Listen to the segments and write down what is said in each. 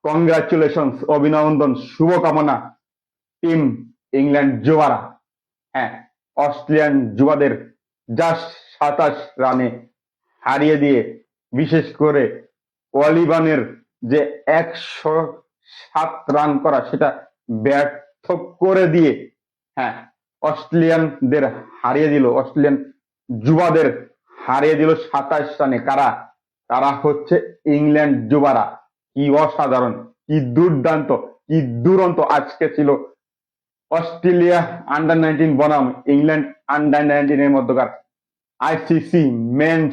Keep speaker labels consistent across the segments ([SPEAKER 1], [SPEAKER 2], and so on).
[SPEAKER 1] Congratulation, অভিনন্দন, শুভকামনা team England যুবারা। হ্যাঁ, অস্ট্রেলিয়ান যুবাদের জাস্ট 27 রানে হারিয়ে দিয়ে, বিশেষ করে অলিভানের যে 107 রান করা সেটা ব্যর্থ করে দিয়ে, হ্যাঁ, অস্ট্রেলিয়ানদের হারিয়ে দিল, অস্ট্রেলিয়ান যুবাদের হারিয়ে দিল 27 রানে। কারা? তারা হচ্ছে ইংল্যান্ড যুবারা। কি অসাধারণ, কি দুর্দান্ত, কি দুরন্ত আজকে ছিল অস্ট্রেলিয়া আন্ডার 19 বনাম ইংল্যান্ড আন্ডার 19 এর মধ্যকার ICC men's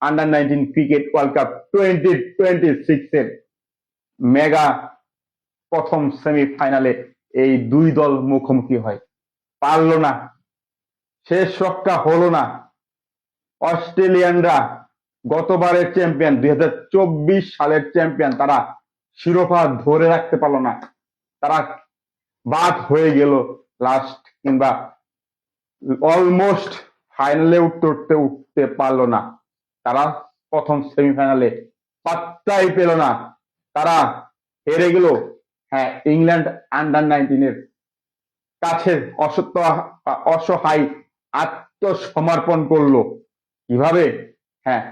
[SPEAKER 1] under 19 cricket world cup 2026 এর মেগা প্রথম সেমিফাইনালে এই দুই দল মুখোমুখি হয়। পারল না, শেষ রক্ষা হলো না। অস্ট্রেলিয়ানরা গতবারের চ্যাম্পিয়ন, 2024 সালের চ্যাম্পিয়ন, তারা শিরোপা ধরে রাখতে পারলো না। তারা বাদ হয়ে গেল লাস্ট, কিংবা অলমোস্ট ফাইনালে উঠতে পারলো না। তারা প্রথম সেমিফাইনালে পাত্তাই পেল না, তারা হেরে গেল। হ্যাঁ, ইংল্যান্ড আন্ডার 19 এর কাছে অসহায় আত্মসমর্পণ করলো। কিভাবে? হ্যাঁ,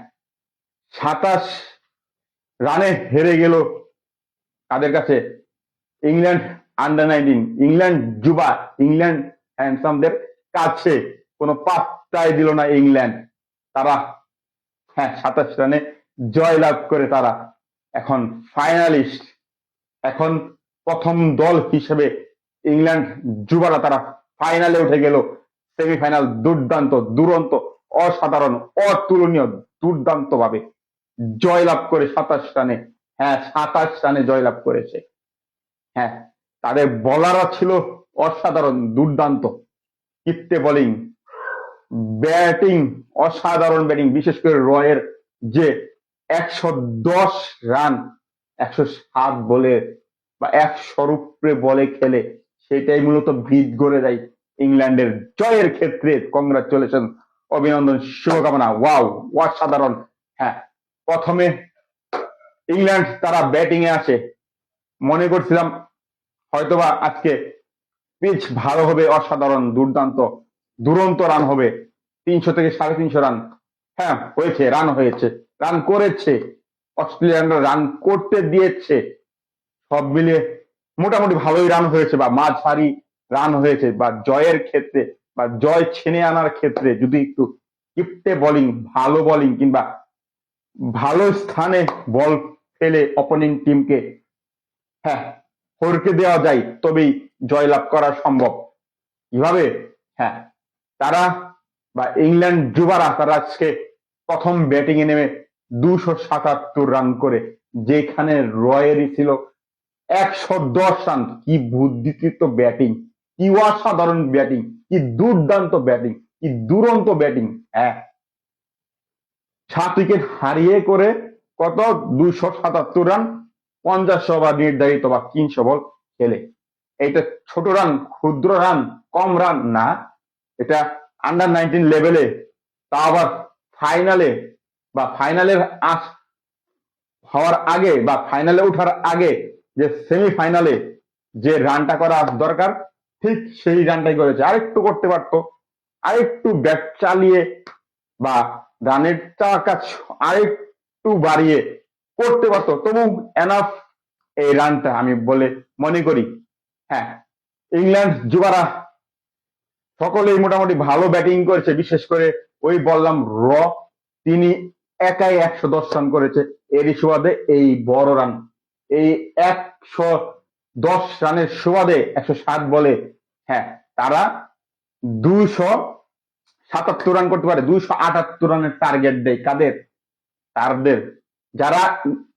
[SPEAKER 1] 27 রানে হেরে গেল তাদের কাছে ইংল্যান্ড আন্ডার 19, ইংল্যান্ড যুবা, ইংল্যান্ড হ্যান্ডসামদের কাছে কোনো পাত্তাই দিল না ইংল্যান্ড। তারা, হ্যাঁ, 27 রানে জয়লাভ করে তারা এখন ফাইনালিস্ট। এখন প্রথম দল হিসেবে ইংল্যান্ড যুবারা তারা ফাইনালে উঠে গেল। সেমিফাইনাল দুর্দান্ত, দুরন্ত, অসাধারণ, অতুলনীয়, দুর্দান্ত ভাবে জয়লাভ করে 27 রানে। হ্যাঁ, 27 রানে জয়লাভ করেছে। হ্যাঁ, তাদের বলাররা ছিল অসাধারণ, দুর্দান্ত, কিপ্টে বোলিং, ব্যাটিং, অসাধারণ ব্যাটিং। বিশেষ করে রয়ের যে 110 রান 107 বলে বা 100-র উপরে বলে খেলে, সেটাই মূলত ভিত গড়ে দেয় ইংল্যান্ডের জয়ের ক্ষেত্রে। কংগ্রাচুলেশন, অভিনন্দন, শুভকামনা। ওয়াও, অসাধারণ। হ্যাঁ, প্রথমে ইংল্যান্ড তারা ব্যাটিং এ আসে, মনে করছিলাম হয়তোবা আজকে পিচ ভালো হবে, অসাধারণ, দুর্দান্ত, দুরন্ত রান হবে, 300 থেকে 350 রান। হ্যাঁ, হয়েছে, রান হয়েছে, রান করেছে, অস্ট্রেলিয়ানরা রান করতে দিয়েছে। সব মিলিয়ে মোটামুটি ভালোই রান হয়েছে, বা মাঝারি রান হয়েছে, বা জয়ের ক্ষেত্রে বা জয় ছিনে আনার ক্ষেত্রে যদি একটু কিপ্টে বোলিং, ভালো বোলিং, কিংবা ভালো স্থানে বল ফেলে অপোনিং টিমকে, হ্যাঁ, হরকে দেওয়া যায়, তবেই জয়লাভ করা সম্ভব। কিভাবে? হ্যাঁ, তারা বা ইংল্যান্ড যুবারা তারা আজকে প্রথম ব্যাটিং এ নেমে 277 রান করে, যেখানে রয়েরই ছিল 110 রান। কি বুদ্ধিদীপ্ত ব্যাটিং, কি অসাধারণ ব্যাটিং, কি দুর্দান্ত ব্যাটিং, কি দুরন্ত ব্যাটিং। হ্যাঁ, 7 উইকেট হারিয়ে করে কত 277 রান, 50 ওভার নির্ধারিত বা 300 বল খেলে। এটা ছোট রান, ক্ষুদ্র রান, কম রান না, এটা আন্ডার 19 লেভেলে, তা আবার ফাইনালে, বা ফাইনালের আস হওয়ার আগে, বা ফাইনালে ওঠার আগে যে সেমিফাইনালে যে রানটা করা দরকার, ঠিক সেই রানটাই করেছে। আরেকটু করতে পারতো, আরেকটু ব্যাট চালিয়ে বা রানের চাকা আরেকটু বাড়িয়ে করতে পারতো, তবু এনাফ এই রানটা আমি বলে মনে করি। হ্যাঁ, ইংল্যান্ড যুবারা সকলেই মোটামুটি ভালো ব্যাটিং করেছে। বিশেষ করে ওই বললাম তিনি একাই 110 রান করেছে। এরই সুবাদে এই বড় রান, এই 110 রানের সুবাদে 107 বলে, হ্যাঁ, তারা 277 রান করতে পারে। 278 রানের টার্গেট দেয় কাদের? তাদের যারা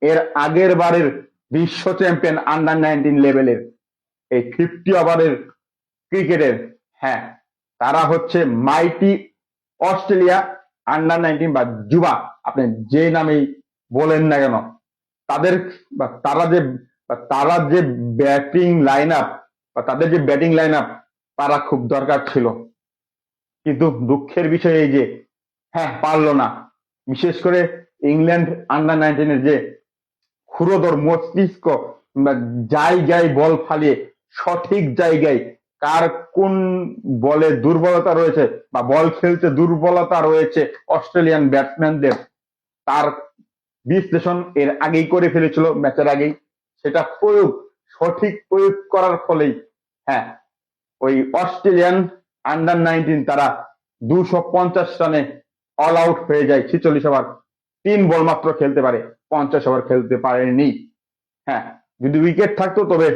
[SPEAKER 1] এর আগের বারের বিশ্ব চ্যাম্পিয়ন আন্ডার 19 লেভেলের, এই 50 ওভারের ক্রিকেটের। হ্যাঁ, তারা হচ্ছে মাইটি অস্ট্রেলিয়া আন্ডার 19 বা যুবা, আপনি যে নামেই বলেন না কেন। তাদের বা তারা যে ব্যাটিং লাইন আপ, বা তাদের যে ব্যাটিং লাইন আপ, তারা খুব দরকার ছিল। কিন্তু দুঃখের বিষয় এই যে, হ্যাঁ, পারলো না। বিশেষ করে ইংল্যান্ড আন্ডার 19 এর যে ক্ষুরোদর মস্তিষ্ক কিংবা জায়গায় বল ফালিয়ে সঠিক জায়গায় কার কোন বলে দুর্বলতা রয়েছে বা বল খেলতে দুর্বলতা রয়েছে অস্ট্রেলিয়ান ব্যাটসম্যানদের, তার বিশ্লেষণ এর আগেই করে ফেলেছিল ম্যাচের আগেই। সেটা সঠিক প্রয়োগ করার ফলেই হ্যাঁ ওই অস্ট্রেলিয়ান আন্ডার 19 তারা 250 রানে অল আউট হয়ে যায়। 46 ওভার 3 বল মাত্র খেলতে পারে, 50 ওভার খেলতে পারেনি। হ্যাঁ, যদি উইকেট থাকতো তবে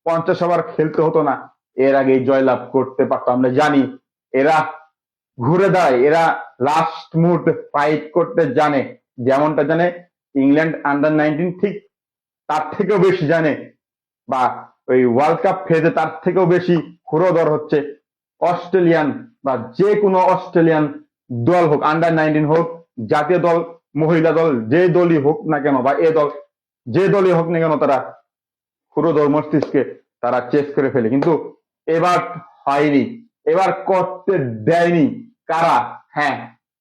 [SPEAKER 1] 50 ওভার খেলতে হতো না, এর আগে জয়লাভ করতে পারতো। আমরা জানি এরা ঘুরে দাঁড়ায়, এরা লাস্ট মুহূর্তে ফাইট করতে জানে, যেমনটা জানে ইংল্যান্ড আন্ডার 19, ঠিক তার থেকেও বেশি জানে বা ওই ওয়ার্ল্ড কাপ ফেজে তার থেকেও বেশি হুড়োদর হচ্ছে অস্ট্রেলিয়ান বা যে কোনো অস্ট্রেলিয়ান দল হোক, আন্ডার 19 হোক, জাতীয় দল, মহিলা দল, যে দলই হোক না কেন বা এ দল, যে দলই হোক না কেন, তারা হুড়োদর মস্তিষ্কে তারা চেস করে ফেলে। কিন্তু এবার হয়নি, এবার করতে দেয়নি কারা? হ্যাঁ,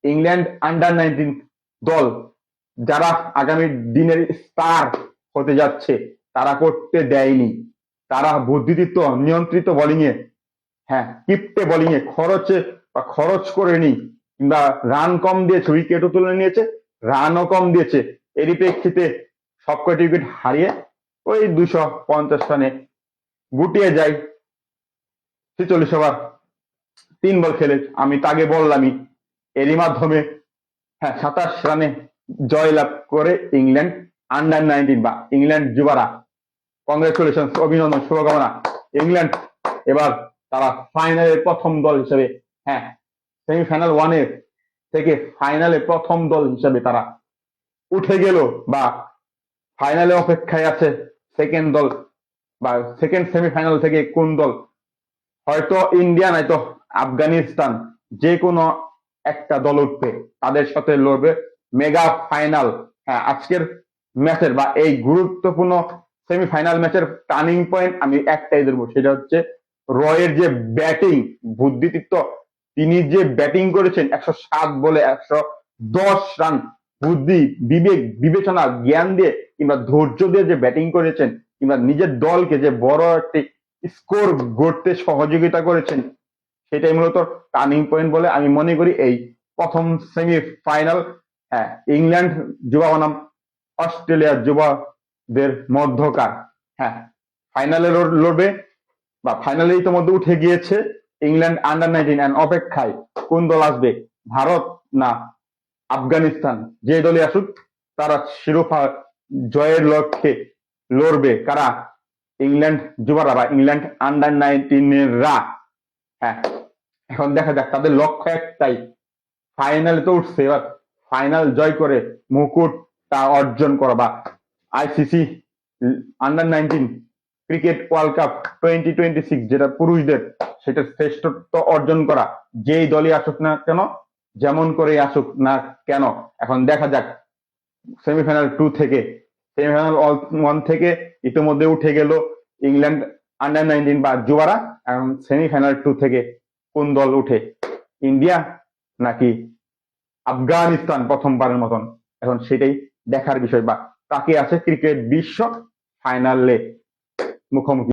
[SPEAKER 1] ইংল্যান্ড আন্ডার 19 দল, যারা আগামী দিনের স্টার হতে যাচ্ছে, তারা করতে দেয়নি। তারা বুদ্ধিদীপ্ত নিয়ন্ত্রিত বোলিং এ, হ্যাঁ কিপ্টে বোলিং এ খরচ করেনি, কিংবা রান কম দিয়েছে, উইকেটও তুলে নিয়েছে, রানও কম দিয়েছে। এরই প্রেক্ষিতে সবকটি উইকেট হারিয়ে ওই 250 রানে গুটিয়ে যায়। 46 ওভার 3 বল খেলে, আমি তাকে বললামই, এরই মাধ্যমে হ্যাঁ 27 রানে জয়লাভ করে ইংল্যান্ড আন্ডার 19 বা ইংল্যান্ড যুবারা। কংগ্রেচুলেশন, অভিনন্দন, শুভকামনা। ইংল্যান্ড এবার তারা ফাইনালের প্রথম দল হিসেবে, হ্যাঁ সেমিফাইনাল 1-এর থেকে ফাইনালে প্রথম দল হিসেবে তারা উঠে গেল, বা ফাইনালে অপেক্ষায় আছে সেকেন্ড দল, বা সেকেন্ড সেমিফাইনাল থেকে কোন দল, হয়তো ইন্ডিয়া নয়তো আফগানিস্তান, যে কোনো একটা দল উঠবে, তাদের সাথে লড়বে মেগা ফাইনাল। হ্যাঁ, আজকের ম্যাচের বা এই গুরুত্বপূর্ণ সেমিফাইনাল ম্যাচের টার্নিং পয়েন্ট আমি একটাই ধরবো, সেটা হচ্ছে রয়ের যে ব্যাটিং বুদ্ধিদীপ্ত, তিনি যে ব্যাটিং করেছেন 107 বলে 110 রান, বুদ্ধি, বিবেক, বিবেচনা, জ্ঞান দিয়ে কিংবা ধৈর্য দিয়ে যে ব্যাটিং করেছেন, কিংবা নিজের দলকে যে বড় একটি স্কোর গড়তে সহযোগিতা করেছেন, সেটাই মূলত টার্নিং পয়েন্ট বলে আমি মনে করি এই প্রথম সেমিফাইনাল। হ্যাঁ, ইংল্যান্ড যুবা বনাম অস্ট্রেলিয়ার যুবাদের মধ্যকার, হ্যাঁ ফাইনালে লড়বে বা ফাইনালে ইতিমধ্যে উঠে গিয়েছে ইংল্যান্ড আন্ডার 19। অপেক্ষায় কোন দল আসবে, ভারত না আফগানিস্তান, যে দলই আসুক তারা শিরোপা জয়ের লক্ষ্যে লড়বে। কারা? ইংল্যান্ড যুবারা বা ইংল্যান্ড আন্ডার 19-রা। হ্যাঁ, এখন দেখা যাক, তাদের লক্ষ্য একটাই, ফাইনালে তো উঠছে, এবার ফাইনাল জয় করে মুকুটটা অর্জন করা, বা ICC under 19 cricket world cup 2026 যেটা পুরুষদের, সেটা শ্রেষ্ঠত্ব অর্জন করা, যেই দলই আসুক না কেন, যেমন করে আসুক না কেন। এখন দেখা যাক সেমিফাইনাল 2 থেকে, সেমিফাইনাল 1 থেকে ইতিমধ্যে উঠে গেল ইংল্যান্ড আন্ডার 19 বা যুবারা। এখন সেমিফাইনাল 2 থেকে কোন দল উঠে, ইন্ডিয়া নাকি আফগানিস্তান প্রথমবারের মতন, এখন সেটাই দেখার বিষয়, বা কাকে আছে ক্রিকেট বিশ্ব ফাইনালে মুখোমুখি।